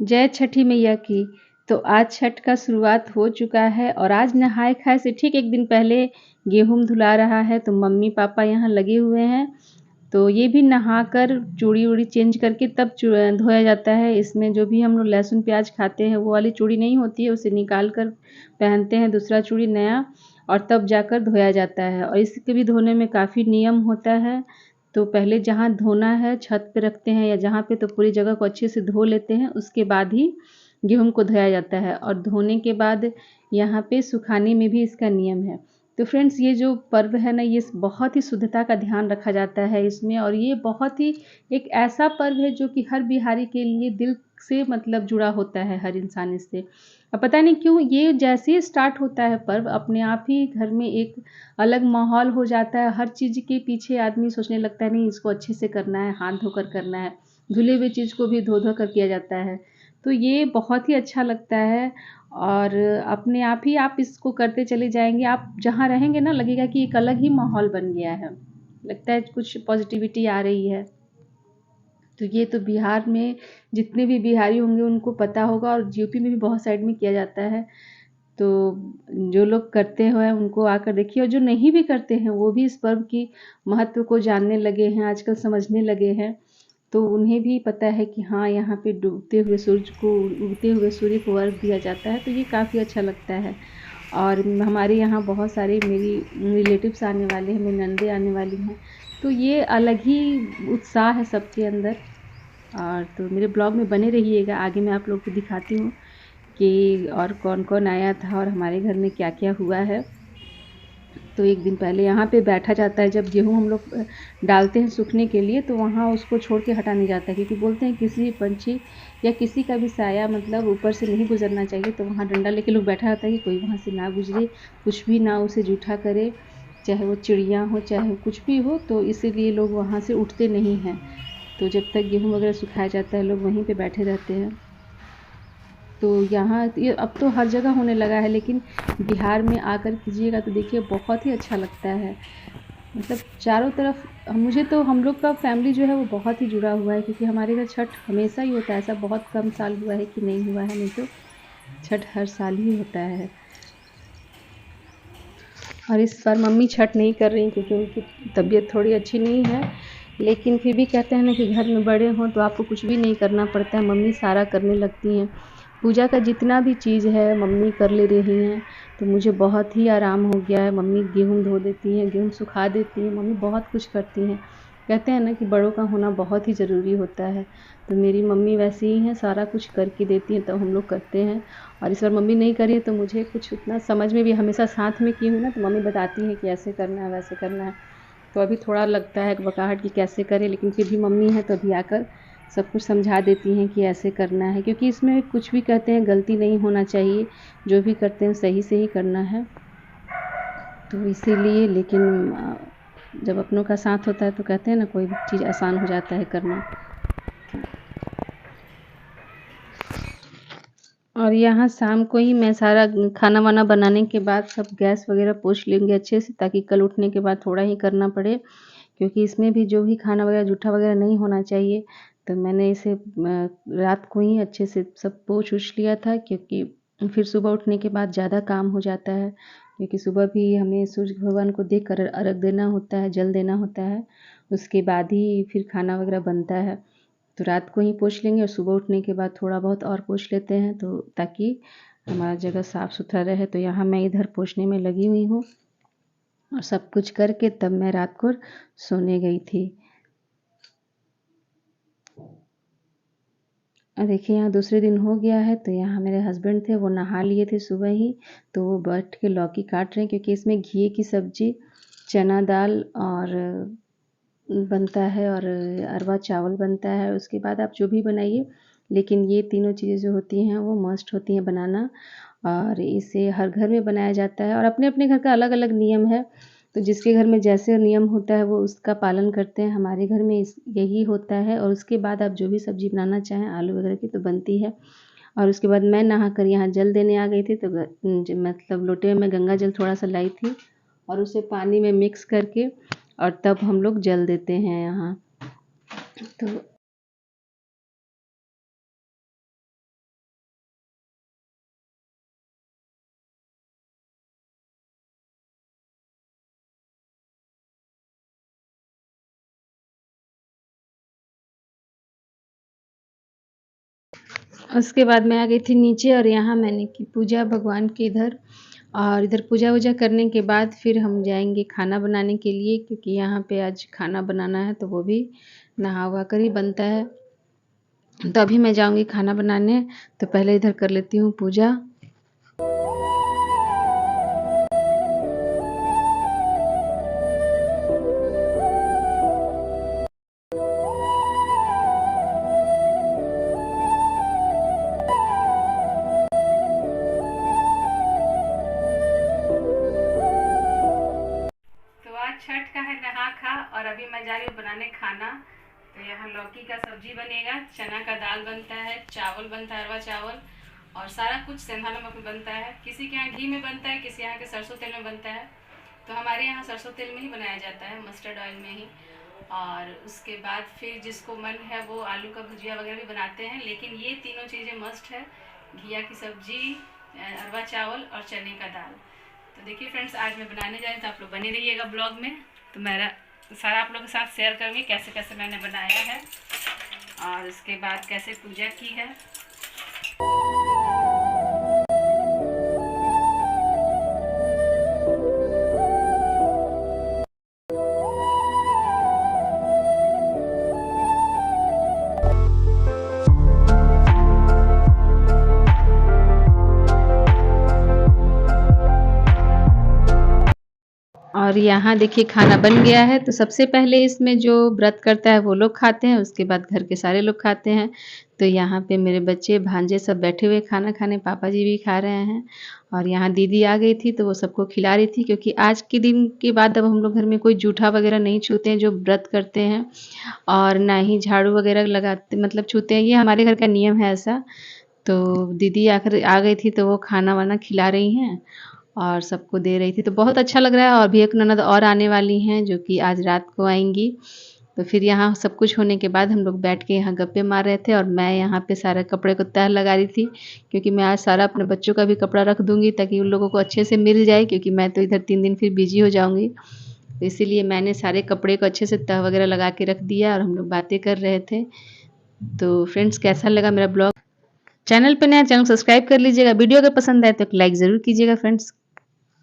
जय छठी मैया की। तो आज छठ का शुरुआत हो चुका है और आज नहाए खाए से ठीक एक दिन पहले गेहूँ धुला रहा है, तो मम्मी पापा यहाँ लगे हुए हैं। तो ये भी नहाकर चूड़ी वूड़ी चेंज करके तब धोया जाता है। इसमें जो भी हम लोग लहसुन प्याज खाते हैं वो वाली चूड़ी नहीं होती है, उसे निकाल कर पहनते हैं दूसरा चूड़ी नया, और तब जाकर धोया जाता है। और इसके भी धोने में काफ़ी नियम होता है। तो पहले जहाँ धोना है छत पे रखते हैं या जहाँ पे, तो पूरी जगह को अच्छे से धो लेते हैं, उसके बाद ही गेहूँ को धोया जाता है। और धोने के बाद यहाँ पे सुखाने में भी इसका नियम है। तो फ्रेंड्स, ये जो पर्व है ना, ये बहुत ही शुद्धता का ध्यान रखा जाता है इसमें, और ये बहुत ही एक ऐसा पर्व है जो कि हर बिहारी के लिए दिल से मतलब जुड़ा होता है, हर इंसान इससे। अब पता नहीं क्यों ये जैसे ही स्टार्ट होता है पर्व, अपने आप ही घर में एक अलग माहौल हो जाता है। हर चीज़ के पीछे आदमी सोचने लगता है, नहीं इसको अच्छे से करना है, हाथ धोकर करना है। धुले हुए चीज़ को भी धो धो कर किया जाता है। तो ये बहुत ही अच्छा लगता है, और अपने आप ही आप इसको करते चले जाएंगे। आप जहाँ रहेंगे ना, लगेगा कि एक अलग ही माहौल बन गया है, लगता है कुछ पॉजिटिविटी आ रही है। तो ये तो बिहार में जितने भी बिहारी होंगे उनको पता होगा, और यूपी में भी बहुत साइड में किया जाता है। तो जो लोग करते हैं उनको आकर देखिए, और जो नहीं भी करते हैं वो भी इस पर्व की महत्व को जानने लगे हैं, आजकल समझने लगे हैं। तो उन्हें भी पता है कि हाँ, यहाँ पे डूबते हुए सूरज को, उगते हुए सूर्य को अर्घ दिया जाता है। तो ये काफ़ी अच्छा लगता है। और हमारे यहाँ बहुत सारे मेरी रिलेटिव्स आने वाले हैं, मेरी नंदे आने वाली हैं। तो ये अलग ही उत्साह है सबके अंदर। और तो मेरे ब्लॉग में बने रहिएगा, आगे मैं आप लोग को दिखाती हूँ कि और कौन कौन आया था और हमारे घर में क्या क्या हुआ है। तो एक दिन पहले यहाँ पे बैठा जाता है, जब गेहूँ हम लोग डालते हैं सूखने के लिए, तो वहाँ उसको छोड़ के हटा नहीं जाता है, क्योंकि बोलते हैं किसी पंछी या किसी का भी साया मतलब ऊपर से नहीं गुजरना चाहिए। तो वहाँ डंडा लेके लोग बैठा रहता है कि कोई वहाँ से ना गुजरे, कुछ भी ना उसे जूठा करे, चाहे वो चिड़िया हो चाहे कुछ भी हो। तो इसीलिए लोग वहाँ से उठते नहीं हैं। तो जब तक गेहूँ वगैरह सुखाया जाता है लोग वहीं पे बैठे रहते हैं। तो यहाँ ये अब तो हर जगह होने लगा है, लेकिन बिहार में आकर कीजिएगा तो देखिए बहुत ही अच्छा लगता है। मतलब चारों तरफ मुझे तो, हम लोग का फैमिली जो है वो बहुत ही जुड़ा हुआ है, क्योंकि हमारे घर छठ हमेशा ही होता है। ऐसा बहुत कम साल हुआ है कि नहीं हुआ है, नहीं तो छठ हर साल ही होता है। और इस बार मम्मी छठ नहीं कर रही क्योंकि उनकी तबीयत थोड़ी अच्छी नहीं है, लेकिन फिर भी कहते हैं ना कि घर में बड़े हों तो आपको कुछ भी नहीं करना पड़ता है, मम्मी सारा करने लगती हैं। पूजा का जितना भी चीज़ है मम्मी कर ले रही हैं। तो मुझे बहुत ही आराम हो गया है। मम्मी गेहूँ धो देती हैं, गेहूँ सुखा देती हैं, मम्मी बहुत कुछ करती हैं। कहते हैं ना कि बड़ों का होना बहुत ही ज़रूरी होता है। तो मेरी मम्मी वैसी ही हैं, सारा कुछ करके देती हैं तब हम लोग करते हैं। और इस बार मम्मी नहीं करी तो मुझे कुछ उतना समझ में भी, हमेशा साथ में की हूँ ना, तो मम्मी बताती हैं कि ऐसे करना है वैसे करना है। तो अभी थोड़ा लगता है बकाहट कि कैसे करें, लेकिन फिर भी मम्मी है तो अभी आकर सब कुछ समझा देती हैं कि ऐसे करना है, क्योंकि इसमें कुछ भी कहते हैं गलती नहीं होना चाहिए, जो भी करते हैं सही से ही करना है। तो इसीलिए, लेकिन जब अपनों का साथ होता है तो कहते हैं ना कोई भी चीज़ आसान हो जाता है करना। और यहाँ शाम को ही मैं सारा खाना वाना बनाने के बाद सब गैस वगैरह पोंछ लेंगे अच्छे से, ताकि कल उठने के बाद थोड़ा ही करना पड़े, क्योंकि इसमें भी जो भी खाना वगैरह जूठा वगैरह नहीं होना चाहिए। तो मैंने इसे रात को ही अच्छे से सब पोंछ उछ लिया था, क्योंकि फिर सुबह उठने के बाद ज़्यादा काम हो जाता है, क्योंकि सुबह भी हमें सूर्य भगवान को देख कर अर्घ देना होता है, जल देना होता है, उसके बाद ही फिर खाना वगैरह बनता है। तो रात को ही पोंछ लेंगे और सुबह उठने के बाद थोड़ा बहुत और पोंछ लेते हैं, तो ताकि हमारा जगह साफ़ सुथरा रहे। तो यहाँ मैं इधर पोंछने में लगी हुई हूँ, और सब कुछ करके तब मैं रात को सोने गई थी। और देखिए यहाँ दूसरे दिन हो गया है, तो यहाँ मेरे हस्बैंड थे, वो नहा लिए थे सुबह ही, तो वो बैठ के लौकी काट रहे हैं, क्योंकि इसमें घी की सब्ज़ी, चना दाल और बनता है, और अरवा चावल बनता है। उसके बाद आप जो भी बनाइए, लेकिन ये तीनों चीज़ें जो होती हैं वो मस्ट होती हैं बनाना, और इसे हर घर में बनाया जाता है। और अपने अपने घर का अलग अलग नियम है, तो जिसके घर में जैसे नियम होता है वो उसका पालन करते हैं। हमारे घर में यही होता है। और उसके बाद आप जो भी सब्ज़ी बनाना चाहें आलू वगैरह की तो बनती है। और उसके बाद मैं नहा कर यहाँ जल देने आ गई थी, तो मतलब लोटे में गंगा जल थोड़ा सा लाई थी, और उसे पानी में मिक्स करके और तब हम लोग जल देते हैं यहाँ। तो उसके बाद मैं आ गई थी नीचे और यहाँ मैंने की पूजा भगवान की इधर, और इधर पूजा वूजा करने के बाद फिर हम जाएंगे खाना बनाने के लिए, क्योंकि यहाँ पे आज खाना बनाना है तो वो भी नहा वहा कर ही बनता है। तो अभी मैं जाऊंगी खाना बनाने, तो पहले इधर कर लेती हूँ पूजा। तो आज छठ का है नहा खा, और अभी मैं जा रही हूँ बनाने खाना। तो यहाँ लौकी का सब्जी बनेगा, चना का दाल बनता है, चावल बनता है, अरवा चावल, और सारा कुछ सेंधा नमक में बनता है। किसी के यहाँ घी में बनता है, किसी यहाँ के सरसों तेल में बनता है। तो हमारे यहाँ सरसों तेल में ही बनाया जाता है, मस्टर्ड ऑयल में ही। और उसके बाद फिर जिसको मन है वो आलू का भुजिया वगैरह भी बनाते हैं, लेकिन ये तीनों चीज़ें मस्ट है, घिया की सब्जी, अरवा चावल और चने का दाल। तो देखिए फ्रेंड्स, आज मैं बनाने जा रही हूँ, तो आप लोग बने रहिएगा ब्लॉग में। तो मेरा सारा आप लोगों के साथ शेयर करूँगी कैसे कैसे मैंने बनाया है, और उसके बाद कैसे पूजा की है। और यहाँ देखिए खाना बन गया है। तो सबसे पहले इसमें जो व्रत करता है वो लोग खाते हैं, उसके बाद घर के सारे लोग खाते हैं। तो यहाँ पे मेरे बच्चे भांजे सब बैठे हुए खाना खाने, पापा जी भी खा रहे हैं, और यहाँ दीदी आ गई थी तो वो सबको खिला रही थी, क्योंकि आज के दिन के बाद अब हम लोग घर में कोई जूठा वगैरह नहीं छूते हैं जो व्रत करते हैं, और ना ही झाड़ू वगैरह लगाते मतलब छूते हैं, ये हमारे घर का नियम है ऐसा। तो दीदी आकर आ गई थी तो वो खाना वाना खिला रही हैं और सबको दे रही थी, तो बहुत अच्छा लग रहा है। और भी एक ननद और आने वाली हैं जो कि आज रात को आएंगी। तो फिर यहाँ सब कुछ होने के बाद हम लोग बैठ के यहाँ गप्पे मार रहे थे, और मैं यहाँ पे सारे कपड़े को तह लगा रही थी, क्योंकि मैं आज सारा अपने बच्चों का भी कपड़ा रख दूंगी ताकि उन लोगों को अच्छे से मिल जाए, क्योंकि मैं तो इधर 3 दिन फिर बिजी हो जाऊंगी। तो इसीलिए मैंने सारे कपड़े को अच्छे से तह वगैरह लगा के रख दिया, और हम लोग बातें कर रहे थे। तो फ्रेंड्स, कैसा लगा मेरा ब्लॉग? चैनल पे नया, चैनल सब्सक्राइब कर लीजिएगा। वीडियो अगर पसंद आए तो एक लाइक ज़रूर कीजिएगा फ्रेंड्स।